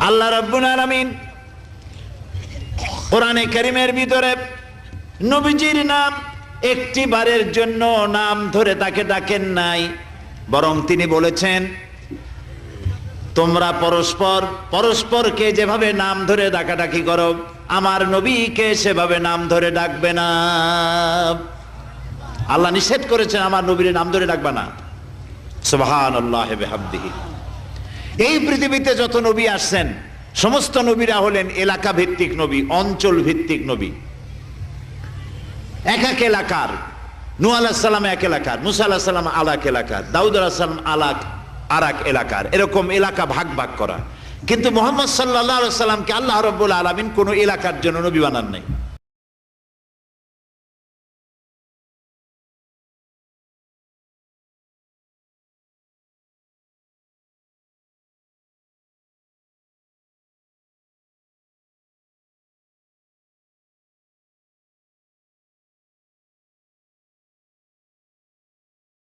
আল্লাহ রাব্বুল আলামিন কোরআনে কারীমের ভিতরে নবীজির নাম একটি বারের জন্য নাম ধরে তাকে ডাকেন নাই, বরং তিনি বলেছেন তোমরা পরস্পর পরস্পরকে যেভাবে নাম ধরে ডাকাডাকি করো আমার নবীকে সেভাবে নাম ধরে ডাকবে না। আল্লাহ নিষেধ করেছেন আমার নবীর নাম ধরে ডাকবে না। সুবহানাল্লাহি ওয়া বিহামদিহি। এই পৃথিবীতে যত নবী আসছেন সমস্ত নবীরা হলেন এলাকা ভিত্তিক নবী, অঞ্চল ভিত্তিক নবী। এক এক এলাকার, নূহ আলাইহিস সালাম এক এলাকার, মুসা আলাইহিস সালাম আলাক এলাকার, দাউদ আলাইহিস সালাম আরাক এলাকার, এরকম এলাকা ভাগ ভাগ করা। কিন্তু মুহাম্মদ সাল্লাল্লাহু আলাইহি ওয়াসাল্লামকে আল্লাহ রাব্বুল আলামিন কোন এলাকার জন্য নবী বানান নাই।